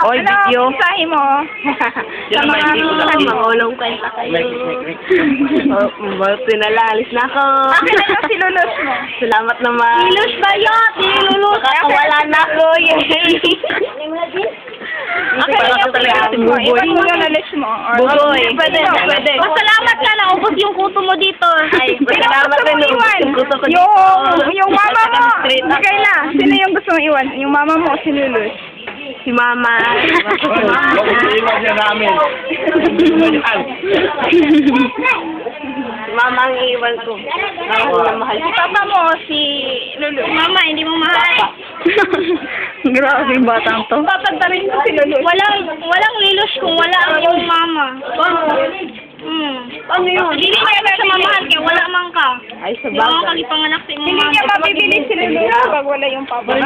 Oy, video. Mensahe mo sa mga Makulong kwenta kayo. Mabuti na lang, alis na ako. Akin na yung sinulus mo. Salamat naman. Sinulus ba yun? Sinulus. Nakakawala na ako. Akin na yung sinulus mo. Iwan mo yung nalis mo. Bugoy. Pwede. Pasalamat ka na. Ubus yung kuto mo dito. Ay, pasalamat Sino ka gusto mo iwan? Yung kuto ko dito. Yung mama mo. Okay na. Sino yung gusto mo iwan? Yung mama mo o sinulus? Si Mama. Iwan niya namin. Si Mama ang iwan ko. Mahal Si papa mo o si Lulu? Mama, hindi mo mahal. Grabe yung batang to. Papagdarin ko si Lulu. Walang lilos kung wala ang yung mama. Ano yun? Hindi mo naman siya mamahal kaya wala man ka. Ay, sa bagay. Hindi mo kagipanganak sa imong Hindi niya mabibili si Lulu pag wala yung papa.